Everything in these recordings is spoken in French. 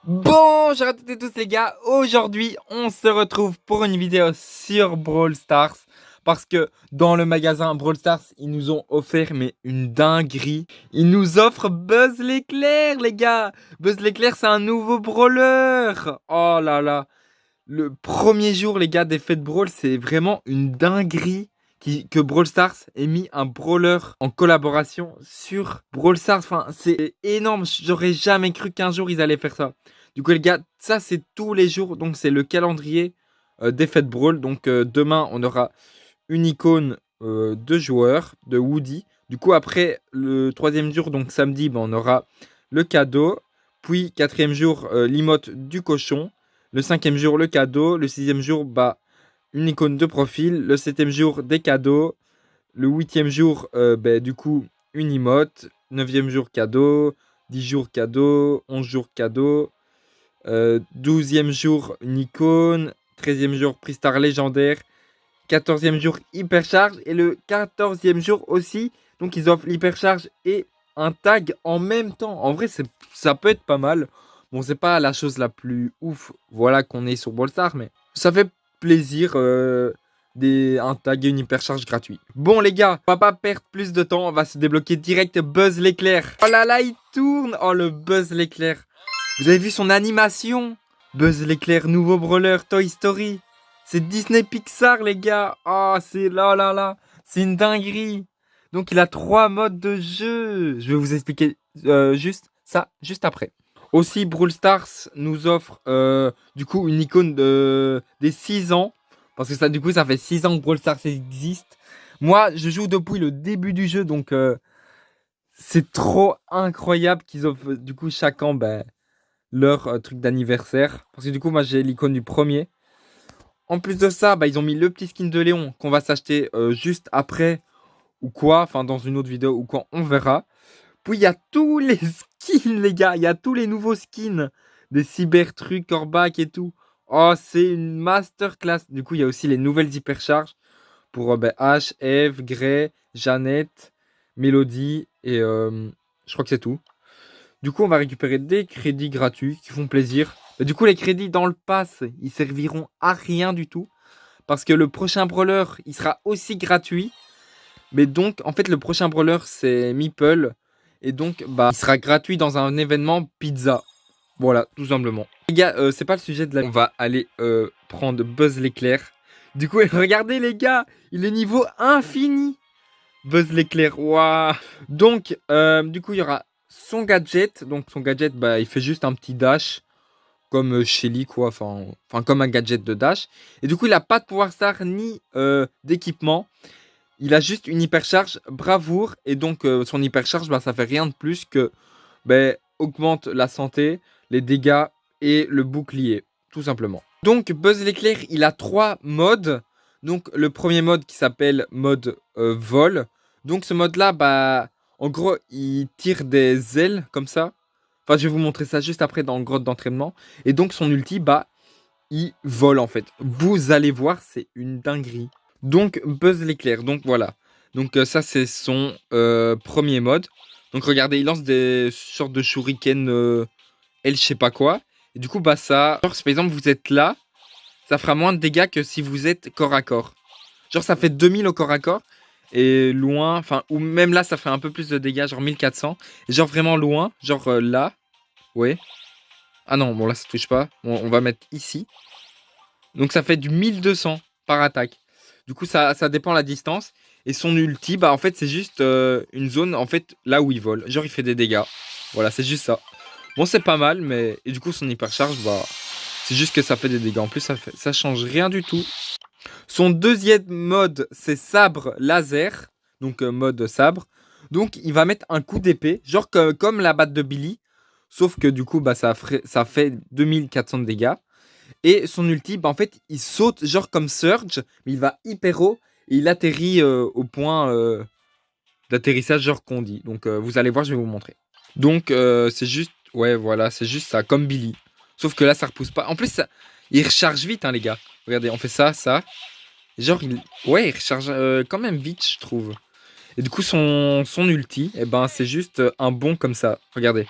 Bonjour à toutes et tous les gars, aujourd'hui on se retrouve pour une vidéo sur Brawl Stars. Parce que dans le magasin Brawl Stars, ils nous ont offert mais une dinguerie. Ils nous offrent Buzz l'éclair les gars. Buzz l'éclair c'est un nouveau brawler. Oh là là. Le premier jour les gars des fêtes Brawl, c'est vraiment une dinguerie que Brawl Stars ait mis un brawler en collaboration sur Brawl Stars. Enfin, c'est énorme. J'aurais jamais cru qu'un jour ils allaient faire ça. Du coup, les gars, ça c'est tous les jours. Donc, c'est le calendrier des fêtes Brawl. Donc, demain, on aura une icône de joueur, de Woody. Du coup, après le troisième jour, donc samedi, ben, on aura le cadeau. Puis, quatrième jour, l'emote du cochon. Le cinquième jour, le cadeau. Le sixième jour, bah, une icône de profil. Le septième jour, des cadeaux. Le huitième jour, du coup, une emote. Neuvième jour, cadeau. 10 jours, cadeau. 11 jours, cadeau. 12e jour, une icône. 13e jour, prix star légendaire. 14e jour, hypercharge. Et le 14e jour aussi. Donc, ils offrent l'hypercharge et un tag en même temps. En vrai, ça peut être pas mal. Bon, c'est pas la chose la plus ouf, voilà, qu'on est sur Ballstar, mais ça fait plaisir un tag et une hypercharge gratuit. Bon, les gars, on va pas perdre plus de temps. On va se débloquer direct Buzz l'éclair. Oh là là, il tourne. Oh, le Buzz l'éclair. Vous avez vu son animation? Buzz l'éclair, nouveau brawler, Toy Story. C'est Disney Pixar, les gars. Oh, c'est là, là, là. C'est une dinguerie. Donc, il a 3 modes de jeu. Je vais vous expliquer juste ça, juste après. Aussi, Brawl Stars nous offre du coup une icône des 6 ans. Parce que ça, du coup, ça fait 6 ans que Brawl Stars existe. Moi, je joue depuis le début du jeu, donc c'est trop incroyable qu'ils offrent du coup chaque an leur truc d'anniversaire. Parce que du coup, moi, j'ai l'icône du premier. En plus de ça, ils ont mis le petit skin de Léon qu'on va s'acheter juste après ou quoi. Enfin, dans une autre vidéo ou quoi, on verra. Puis, il y a tous les skins, les gars. Il y a tous les nouveaux skins. Des cyber-trucs, Corbac et tout. Oh, c'est une masterclass. Du coup, il y a aussi les nouvelles hypercharges pour Ash, Eve, Grey, Jeannette, Mélodie et je crois que c'est tout. Du coup, on va récupérer des crédits gratuits qui font plaisir. Mais du coup, les crédits dans le pass, ils serviront à rien du tout. Parce que le prochain brawler, il sera aussi gratuit. Mais donc, en fait, le prochain brawler, c'est Meeple. Et donc, il sera gratuit dans un événement pizza. Voilà, tout simplement. Les gars, c'est pas le sujet de la... On va aller prendre Buzz l'éclair. Du coup, regardez les gars, il est niveau infini. Buzz l'éclair, waouh. Donc, du coup, il y aura son gadget. Donc, son gadget, il fait juste un petit dash. Comme Shelly, quoi. Enfin, comme un gadget de dash. Et du coup, il n'a pas de pouvoir star ni d'équipement. Il a juste une hypercharge bravoure. Et donc, son hypercharge, ça fait rien de plus que augmente la santé, les dégâts et le bouclier. Tout simplement. Donc, Buzz l'éclair, il a 3 modes. Donc, le premier mode qui s'appelle mode vol. Donc, ce mode-là, en gros, il tire des ailes comme ça. Enfin, je vais vous montrer ça juste après dans le grotte d'entraînement. Et donc, son ulti, il vole en fait. Vous allez voir, c'est une dinguerie. Donc, Buzz l'éclair. Donc, voilà. Donc, ça, c'est son premier mode. Donc, regardez, il lance des sortes de shuriken, elle, je sais pas quoi. Et du coup, ça. Genre, si par exemple, vous êtes là, ça fera moins de dégâts que si vous êtes corps à corps. Genre, ça fait 2000 au corps à corps. Et loin, enfin, ou même là, ça fait un peu plus de dégâts, genre 1400. Et genre vraiment loin, genre là. Ouais. Ah non, bon là ça touche pas. Bon, on va mettre ici. Donc ça fait du 1200 par attaque. Du coup ça dépend la distance. Et son ulti, en fait c'est juste une zone en fait là où il vole. Genre il fait des dégâts. Voilà, c'est juste ça. Bon c'est pas mal, mais... Et du coup son hypercharge, c'est juste que ça fait des dégâts. En plus ça change rien du tout. Son deuxième mode c'est sabre laser. Donc mode sabre. Donc il va mettre un coup d'épée. Genre comme la batte de Billy. Sauf que du coup, ça fait 2400 de dégâts. Et son ulti, en fait, il saute genre comme Surge, mais il va hyper haut et il atterrit au point d'atterrissage genre qu'on dit. Donc vous allez voir, je vais vous montrer. Donc c'est juste, ouais voilà, c'est juste ça, comme Billy. Sauf que là, ça repousse pas. En plus, il recharge vite, hein, les gars. Regardez, on fait ça, ça. Genre, ouais, il recharge quand même vite, je trouve. Et du coup, son ulti, c'est juste un bond comme ça. Regardez.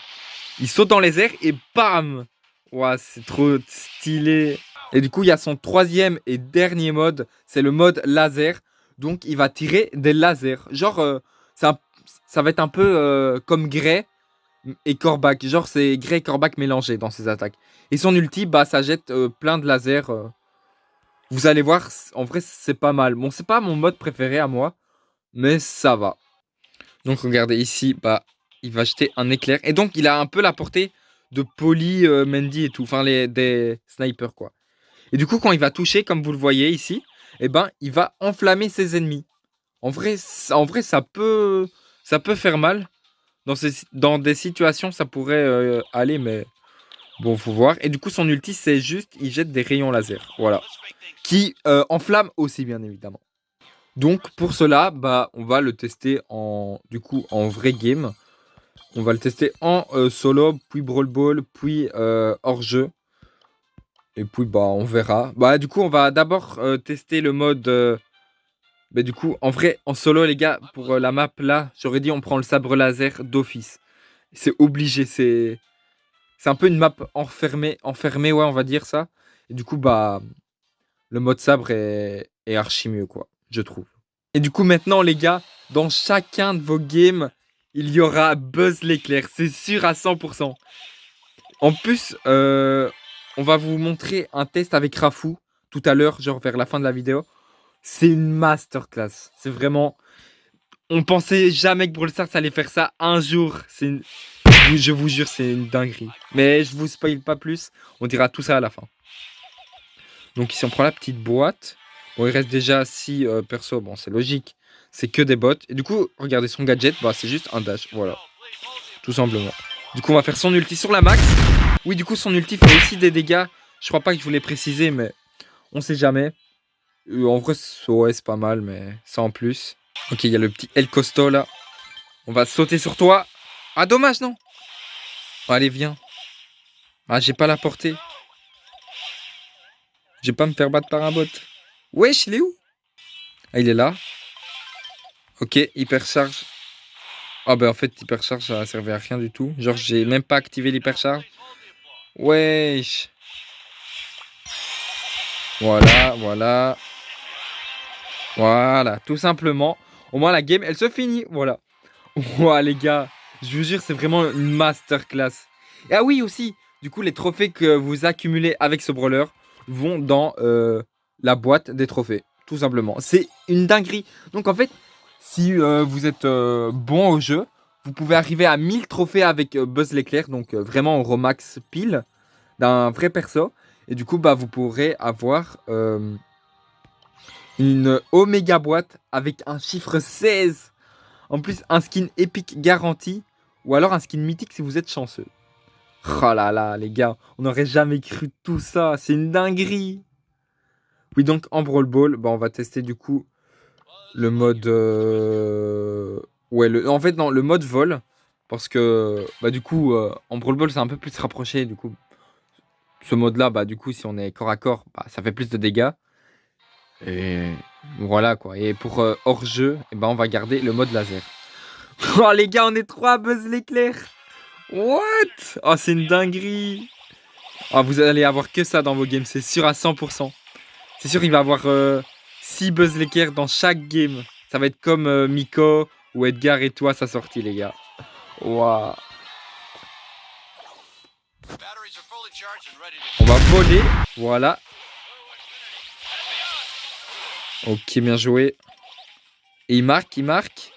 Il saute dans les airs et bam! Ouah, c'est trop stylé. Et du coup, il y a son troisième et dernier mode. C'est le mode laser. Donc, il va tirer des lasers. Genre, ça va être un peu comme Grey et Kor'bak. Genre, c'est Grey et Kor'bak mélangés dans ses attaques. Et son ulti, bah, ça jette plein de lasers. Vous allez voir, en vrai, c'est pas mal. Bon, c'est pas mon mode préféré à moi, mais ça va. Donc, regardez ici, bah, il va jeter un éclair. Et donc, il a un peu la portée de Polly, Mandy et tout. Enfin, des snipers, quoi. Et du coup, quand il va toucher, comme vous le voyez ici, eh ben, il va enflammer ses ennemis. En vrai, ça peut faire mal. Dans des situations, ça pourrait aller, mais bon, faut voir. Et du coup, son ulti, c'est juste, il jette des rayons laser. Voilà. Qui enflamment aussi, bien évidemment. Donc, pour cela, bah, on va le tester du coup, en vrai game. On va le tester en solo, puis Brawl Ball, puis hors jeu. Et puis, bah, on verra. Bah, du coup, on va d'abord tester le mode. Bah, du coup, en vrai, en solo, les gars, pour la map là, j'aurais dit on prend le sabre laser d'office. C'est obligé, c'est un peu une map enfermée, ouais, on va dire ça. Et du coup, bah, le mode sabre est archi mieux, quoi, je trouve. Et du coup, maintenant, les gars, dans chacun de vos games, il y aura Buzz l'éclair, c'est sûr à 100%. En plus, on va vous montrer un test avec Rafou tout à l'heure, genre vers la fin de la vidéo. C'est une masterclass. C'est vraiment. On pensait jamais que Brawl Stars allait faire ça un jour. Je vous jure, c'est une dinguerie. Mais je vous spoil pas plus. On dira tout ça à la fin. Donc ici, on prend la petite boîte. Bon, il reste déjà 6 persos. Bon, c'est logique. C'est que des bots. Et du coup, regardez son gadget. Bah, c'est juste un dash. Voilà. Tout simplement. Du coup, on va faire son ulti sur la max. Oui, du coup, son ulti fait aussi des dégâts. Je crois pas que je vous l'ai précisé, mais on sait jamais. En vrai, ouais, c'est pas mal, mais ça en plus. Ok, il y a le petit El Costo là. On va sauter sur toi. Ah, dommage, non? Allez, viens. Ah, j'ai pas la portée. Je vais pas me faire battre par un bot. Wesh, il est où? Ah, il est là. Ok, hypercharge. Ah, bah en fait, hypercharge, ça servait à rien du tout. Genre, j'ai même pas activé l'hypercharge. Wesh. Voilà, voilà. Voilà, tout simplement. Au moins, la game, elle se finit. Voilà. Ouah, les gars, je vous jure, c'est vraiment une masterclass. Et ah oui, aussi, du coup, les trophées que vous accumulez avec ce brawler vont dans la boîte des trophées, tout simplement. C'est une dinguerie. Donc, en fait, si vous êtes bon au jeu, vous pouvez arriver à 1000 trophées avec Buzz l'éclair, donc vraiment au Romax pile d'un vrai perso. Et du coup, bah, vous pourrez avoir une Oméga boîte avec un chiffre 16. En plus, un skin épique garanti. Ou alors un skin mythique si vous êtes chanceux. Oh là là, les gars. On n'aurait jamais cru tout ça. C'est une dinguerie. Oui, donc en Brawl Ball, bah, on va tester du coup le mode... Ouais, en fait, non, le mode vol. Parce que, bah, du coup, en Brawl Ball, c'est un peu plus rapproché. Du coup, ce mode-là, bah, du coup, si on est corps à corps, bah, ça fait plus de dégâts. Et voilà, quoi. Et pour hors-jeu, eh ben, on va garder le mode laser. Oh les gars, on est 3 à Buzz l'éclair. What? Oh, c'est une dinguerie. Oh, vous allez avoir que ça dans vos games, c'est sûr à 100%. C'est sûr, il va avoir 6 Buzz l'éclair dans chaque game. Ça va être comme Miko ou Edgar et toi, sa sortie, les gars. Waouh. On va voler. Voilà. Ok, bien joué. Et il marque, il marque.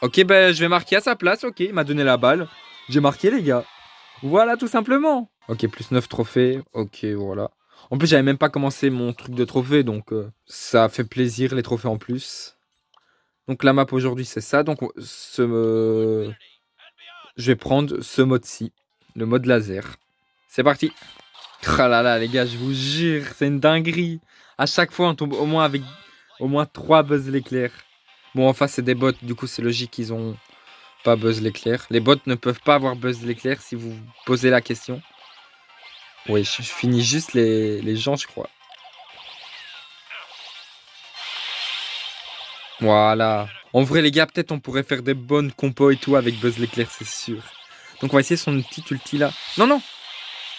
Ok, ben je vais marquer à sa place. Ok, il m'a donné la balle. J'ai marqué, les gars. Voilà, tout simplement. Ok, plus 9 trophées. Ok, voilà. En plus, j'avais même pas commencé mon truc de trophée, donc ça fait plaisir, les trophées en plus. Donc la map aujourd'hui, c'est ça. Donc je vais prendre ce mode-ci, le mode laser. C'est parti. Ah là là, les gars, je vous jure, c'est une dinguerie. À chaque fois, on tombe au moins avec au moins 3 Buzz l'éclair. Bon, en face, c'est des bots, du coup, c'est logique qu'ils ont pas Buzz l'éclair. Les bots ne peuvent pas avoir Buzz l'éclair si vous posez la question. Oui, je finis juste les gens, je crois. Voilà. En vrai, les gars, peut-être on pourrait faire des bonnes compos et tout avec Buzz l'éclair, c'est sûr. Donc, on va essayer son petit ulti là. Non, non.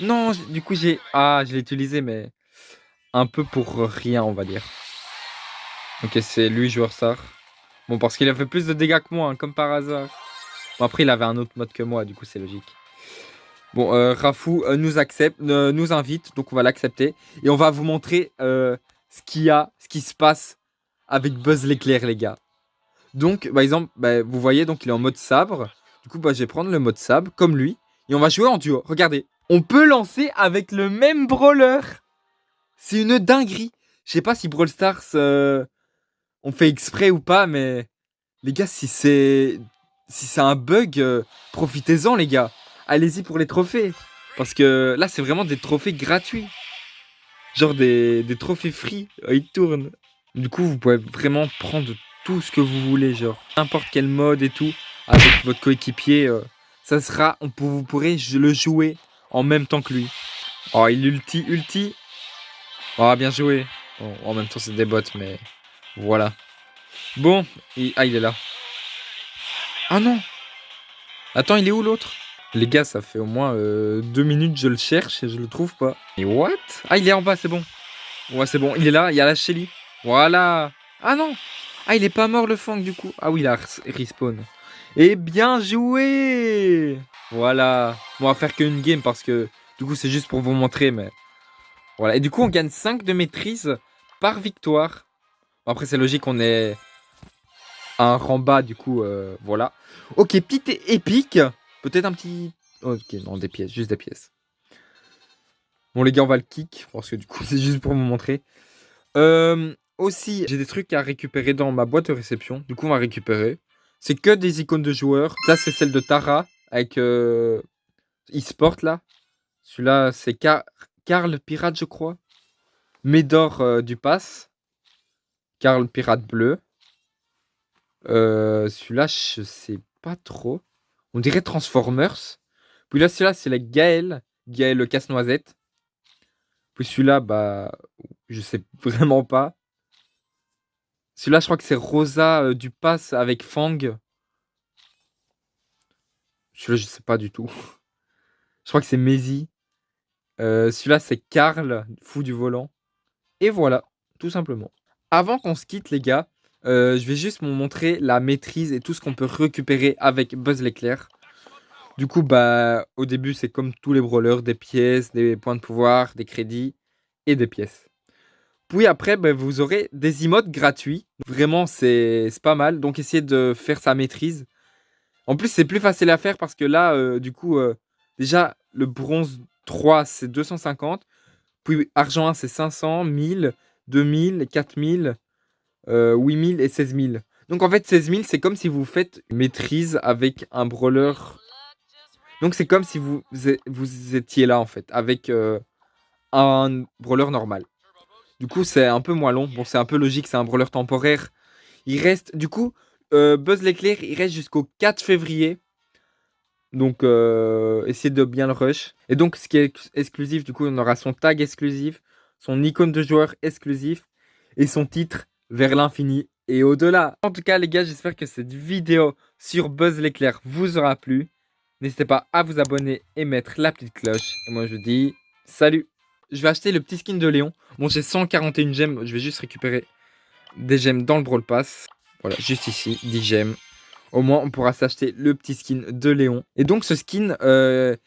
Non, du coup, je l'ai utilisé, mais un peu pour rien, on va dire. Ok, c'est lui, joueur star. Bon, parce qu'il a fait plus de dégâts que moi, hein, comme par hasard. Bon, après, il avait un autre mode que moi, du coup, c'est logique. Bon, Rafou nous invite, donc on va l'accepter. Et on va vous montrer ce qui se passe avec Buzz l'éclair, les gars. Donc, par exemple, bah, vous voyez, donc il est en mode sabre. Du coup, bah, je vais prendre le mode sabre, comme lui. Et on va jouer en duo. Regardez. On peut lancer avec le même brawler. C'est une dinguerie. Je sais pas si Brawl Stars on fait exprès ou pas, mais les gars, si c'est un bug, profitez-en, les gars. Allez-y pour les trophées. Parce que là, c'est vraiment des trophées gratuits. Genre des trophées free. Ils tournent. Du coup, vous pouvez vraiment prendre tout ce que vous voulez. Genre, n'importe quel mode et tout. Avec votre coéquipier. Ça sera. Vous pourrez le jouer en même temps que lui. Oh, il ulti. Oh, bien joué. Bon, en même temps, c'est des bots, mais voilà. Bon. Il est là. Ah non. Attends, il est où l'autre? Les gars, ça fait au moins 2 minutes je le cherche et je le trouve pas. Et what? Ah, il est en bas, c'est bon. Ouais, c'est bon. Il est là, il y a la Shelly. Voilà. Ah non. Ah, il est pas mort le Fang du coup. Ah oui, il a respawn. Et bien joué. Voilà. Bon, on va faire qu'une game parce que du coup, c'est juste pour vous montrer, mais voilà. Et du coup, on gagne 5 de maîtrise par victoire. Bon, après, c'est logique, on est à un rang bas, du coup, voilà. Ok, petite épique. Peut-être un petit... Ok, non, des pièces, juste des pièces. Bon, les gars, on va le kick, parce que du coup, c'est juste pour vous montrer. Aussi, j'ai des trucs à récupérer dans ma boîte de réception. Du coup, on va récupérer. C'est que des icônes de joueurs. Ça, c'est celle de Tara, avec eSport, là. Celui-là, c'est Karl Pirate, je crois. Médor du Pass. Karl Pirate bleu. Celui-là, je sais pas trop. On dirait Transformers. Puis là, celui-là, c'est la Gaël. Gaël le casse-noisette. Puis celui-là, bah, je sais vraiment pas. Celui-là, je crois que c'est Rosa du Pass avec Fang. Celui-là, je sais pas du tout. Je crois que c'est Maisy. Celui-là, c'est Karl, fou du volant. Et voilà, tout simplement. Avant qu'on se quitte, les gars, je vais juste vous montrer la maîtrise et tout ce qu'on peut récupérer avec Buzz l'éclair. Du coup, bah, au début, c'est comme tous les brawlers, des pièces, des points de pouvoir, des crédits et des pièces. Puis après, bah, vous aurez des emotes gratuits. Vraiment, c'est pas mal. Donc, essayez de faire sa maîtrise. En plus, c'est plus facile à faire parce que là, du coup, déjà, le bronze 3, c'est 250. Puis argent 1, c'est 500, 1000, 2000, 4000, 8000 et 16000. Donc, en fait, 16000, c'est comme si vous faites une maîtrise avec un brawler. Donc c'est comme si vous étiez là en fait, avec un brawler normal. Du coup c'est un peu moins long, bon c'est un peu logique, c'est un brawler temporaire. Il reste, du coup, Buzz l'éclair, il reste jusqu'au 4 février. Donc essayez de bien le rush. Et donc ce qui est exclusif, du coup on aura son tag exclusif, son icône de joueur exclusif et son titre vers l'infini et au-delà. En tout cas les gars, j'espère que cette vidéo sur Buzz l'éclair vous aura plu. N'hésitez pas à vous abonner et mettre la petite cloche. Et moi je vous dis salut. Je vais acheter le petit skin de Léon. Bon j'ai 141 gemmes, je vais juste récupérer des gemmes dans le Brawl Pass. Voilà, juste ici, 10 gemmes. Au moins on pourra s'acheter le petit skin de Léon. Et donc ce skin, de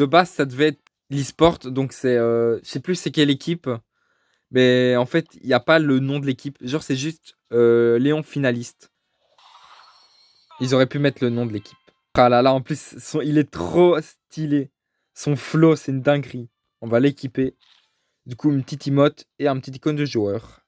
base ça devait être l'e-sport. Donc c'est, je sais plus c'est quelle équipe. Mais en fait il n'y a pas le nom de l'équipe. Genre c'est juste Léon finaliste. Ils auraient pu mettre le nom de l'équipe. Ah là là, en plus, il est trop stylé. Son flow, c'est une dinguerie. On va l'équiper. Du coup, une petite emote et un petit icône de joueur.